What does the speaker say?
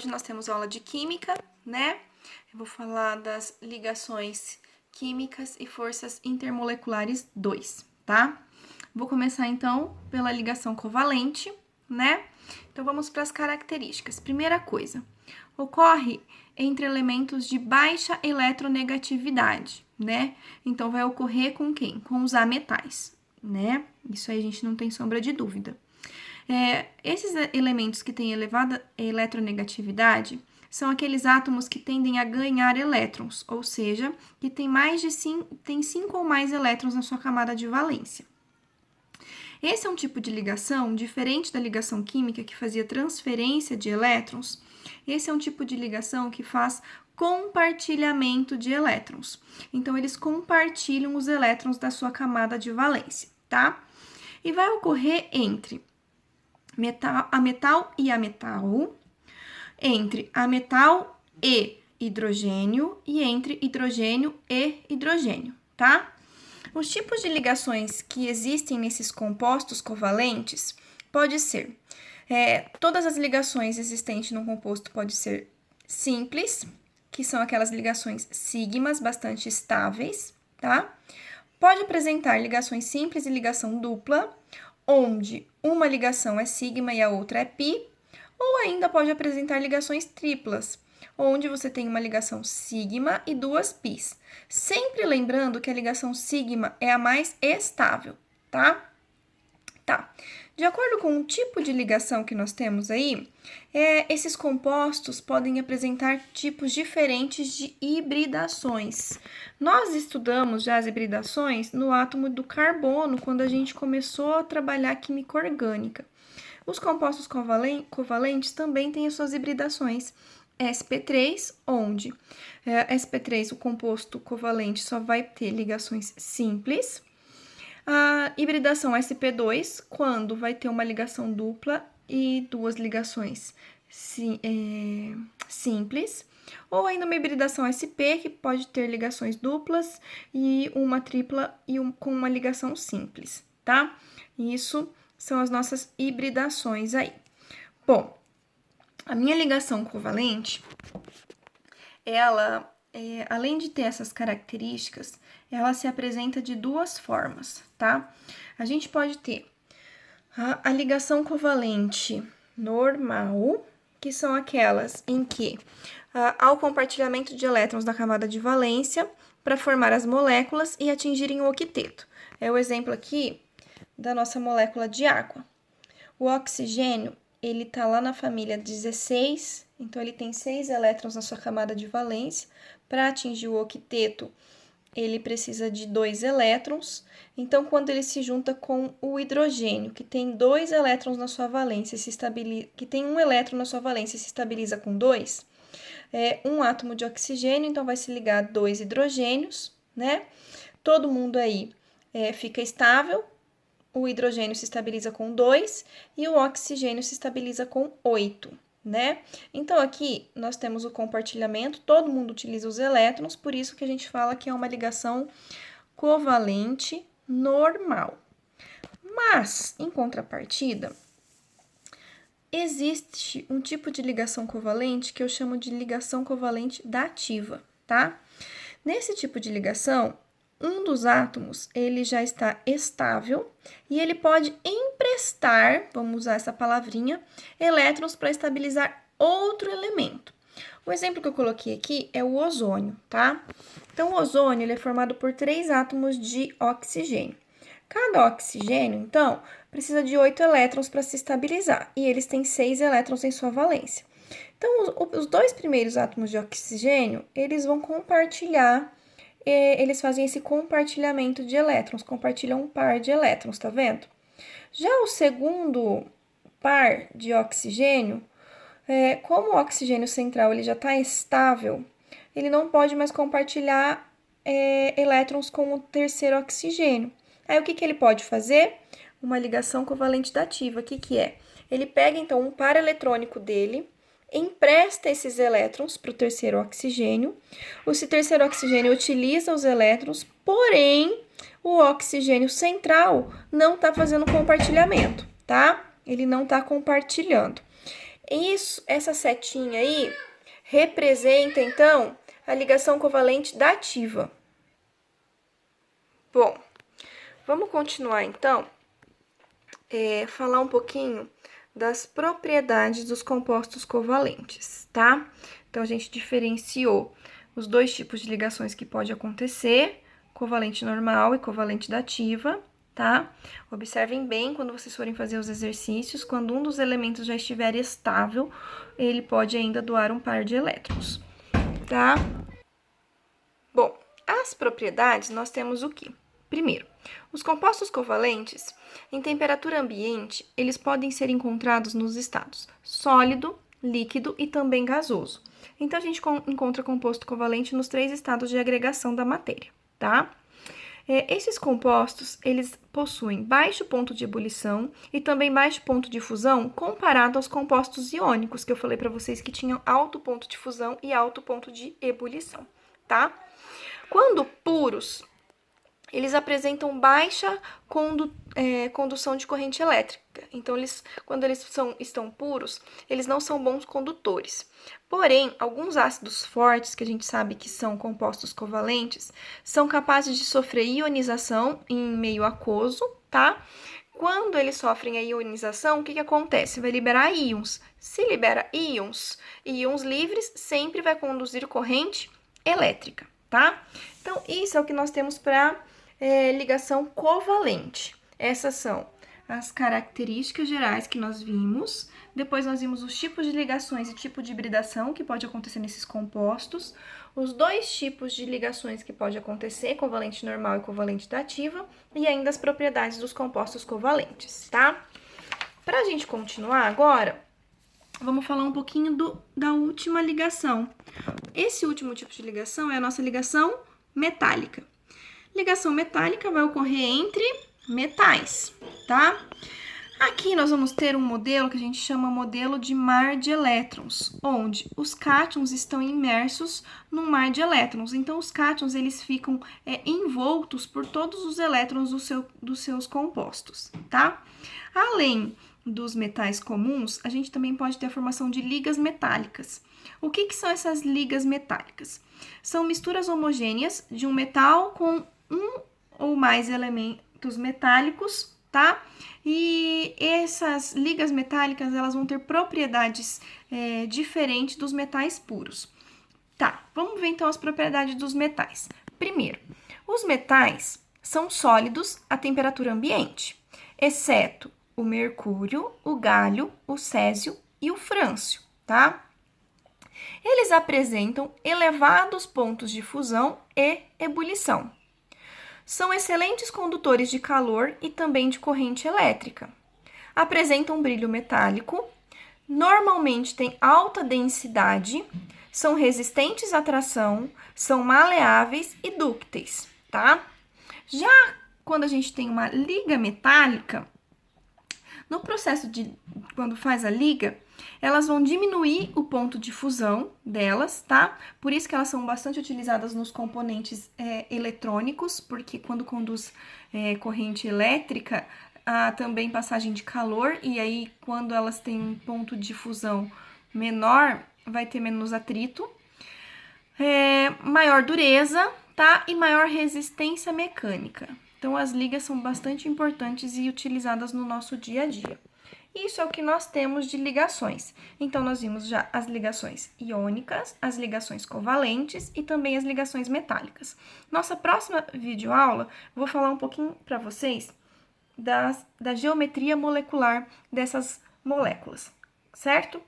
Hoje nós temos aula de química, né? Eu vou falar das ligações químicas e forças intermoleculares 2, tá? Vou começar então pela ligação covalente, né? Então vamos para as características. Primeira coisa, ocorre entre elementos de baixa eletronegatividade, né? Então vai ocorrer com quem? Com os ametais, né? Isso aí a gente não tem sombra de dúvida. Esses elementos que têm elevada eletronegatividade são aqueles átomos que tendem a ganhar elétrons, ou seja, que tem tem 5 ou mais elétrons na sua camada de valência. Esse é um tipo de ligação diferente da ligação química que fazia transferência de elétrons. Esse é um tipo de ligação que faz compartilhamento de elétrons. Então, eles compartilham os elétrons da sua camada de valência, tá? E vai ocorrer entre ametal e ametal, entre ametal e hidrogênio e entre hidrogênio e hidrogênio, tá? Os tipos de ligações que existem nesses compostos covalentes pode ser, todas as ligações existentes no composto pode ser simples, que são aquelas ligações sigmas bastante estáveis, tá? Pode apresentar ligações simples e ligação dupla, onde uma ligação é sigma e a outra é pi, ou ainda pode apresentar ligações triplas, onde você tem uma ligação sigma e duas pis. Sempre lembrando que a ligação sigma é a mais estável, tá? Tá. De acordo com o tipo de ligação que nós temos aí, esses compostos podem apresentar tipos diferentes de hibridações. Nós estudamos já as hibridações no átomo do carbono, quando a gente começou a trabalhar química orgânica. Os compostos covalentes também têm as suas hibridações. sp3, onde sp3, o composto covalente, só vai ter ligações simples. A hibridação sp2, quando vai ter uma ligação dupla e duas ligações simples, ou ainda uma hibridação sp, que pode ter ligações duplas e uma tripla com uma ligação simples, tá? Isso são as nossas hibridações aí. Bom, a minha ligação covalente, ela, além de ter essas características, ela se apresenta de duas formas, tá? A gente pode ter a ligação covalente normal, que são aquelas em que há o compartilhamento de elétrons da camada de valência para formar as moléculas e atingirem o octeto. É o exemplo aqui da nossa molécula de água. O oxigênio, ele tá lá na família 16, então ele tem 6 elétrons na sua camada de valência. Para atingir o octeto, ele precisa de 2 elétrons. Então, quando ele se junta com o hidrogênio, que tem 2 elétrons na sua valência, que tem 1 elétron na sua valência e se estabiliza com 2, um átomo de oxigênio, então vai se ligar a 2 hidrogênios, né? Todo mundo aí fica estável. O hidrogênio se estabiliza com 2 e o oxigênio se estabiliza com 8, né? Então, aqui nós temos o compartilhamento, todo mundo utiliza os elétrons, por isso que a gente fala que é uma ligação covalente normal. Mas, em contrapartida, existe um tipo de ligação covalente que eu chamo de ligação covalente dativa, tá? Nesse tipo de ligação, um dos átomos, ele já está estável e ele pode emprestar, vamos usar essa palavrinha, elétrons para estabilizar outro elemento. O exemplo que eu coloquei aqui é o ozônio, tá? Então, o ozônio, ele é formado por 3 átomos de oxigênio. Cada oxigênio, então, precisa de 8 elétrons para se estabilizar e eles têm 6 elétrons em sua valência. Então, os 2 primeiros átomos de oxigênio, eles vão compartilhar, eles fazem esse compartilhamento de elétrons, compartilham um par de elétrons, tá vendo? Já o segundo par de oxigênio, como o oxigênio central ele já está estável, ele não pode mais compartilhar elétrons com o terceiro oxigênio. Aí, o que ele pode fazer? Uma ligação covalente dativa. O que é? Ele pega, então, um par eletrônico dele, empresta esses elétrons para o terceiro oxigênio. Esse terceiro oxigênio utiliza os elétrons, porém, o oxigênio central não está fazendo compartilhamento, tá? Ele não está compartilhando. Essa setinha aí representa, então, a ligação covalente dativa. Bom, vamos continuar, então, falar um pouquinho das propriedades dos compostos covalentes, tá? Então, a gente diferenciou os dois tipos de ligações que pode acontecer, covalente normal e covalente dativa, tá? Observem bem quando vocês forem fazer os exercícios, quando um dos elementos já estiver estável, ele pode ainda doar um par de elétrons, tá? Bom, as propriedades nós temos o quê? Primeiro, os compostos covalentes, em temperatura ambiente, eles podem ser encontrados nos estados sólido, líquido e também gasoso. Então, a gente encontra composto covalente nos 3 estados de agregação da matéria, tá? Esses compostos, eles possuem baixo ponto de ebulição e também baixo ponto de fusão comparado aos compostos iônicos, que eu falei para vocês que tinham alto ponto de fusão e alto ponto de ebulição, tá? Quando puros, eles apresentam baixa condução de corrente elétrica. Então, quando eles estão puros, eles não são bons condutores. Porém, alguns ácidos fortes, que a gente sabe que são compostos covalentes, são capazes de sofrer ionização em meio aquoso, tá? Quando eles sofrem a ionização, o que acontece? Vai liberar íons. Se libera íons livres sempre vai conduzir corrente elétrica, tá? Então, isso é o que nós temos para ligação covalente. Essas são as características gerais que nós vimos. Depois nós vimos os tipos de ligações e tipo de hibridação que pode acontecer nesses compostos. Os 2 tipos de ligações que pode acontecer, covalente normal e covalente dativa. E ainda as propriedades dos compostos covalentes, tá? Para a gente continuar agora, vamos falar um pouquinho da última ligação. Esse último tipo de ligação é a nossa ligação metálica. Ligação metálica vai ocorrer entre metais, tá? Aqui nós vamos ter um modelo que a gente chama modelo de mar de elétrons, onde os cátions estão imersos num mar de elétrons. Então, os cátions, eles ficam envoltos por todos os elétrons dos seus compostos, tá? Além dos metais comuns, a gente também pode ter a formação de ligas metálicas. O que são essas ligas metálicas? São misturas homogêneas de um metal com um ou mais elementos metálicos, tá? E essas ligas metálicas, elas vão ter propriedades diferentes dos metais puros. Tá, vamos ver então as propriedades dos metais. Primeiro, os metais são sólidos a temperatura ambiente, exceto o mercúrio, o gálio, o césio e o frâncio, tá? Eles apresentam elevados pontos de fusão e ebulição. São excelentes condutores de calor e também de corrente elétrica. Apresentam brilho metálico, normalmente têm alta densidade, são resistentes à tração, são maleáveis e dúcteis, tá? Já quando a gente tem uma liga metálica, no processo quando faz a liga, elas vão diminuir o ponto de fusão delas, tá? Por isso que elas são bastante utilizadas nos componentes eletrônicos, porque quando conduz corrente elétrica, há também passagem de calor, e aí quando elas têm um ponto de fusão menor, vai ter menos atrito, maior dureza, tá? E maior resistência mecânica. Então, as ligas são bastante importantes e utilizadas no nosso dia a dia. Isso é o que nós temos de ligações. Então, nós vimos já as ligações iônicas, as ligações covalentes e também as ligações metálicas. Nossa próxima videoaula, vou falar um pouquinho para vocês da geometria molecular dessas moléculas, certo?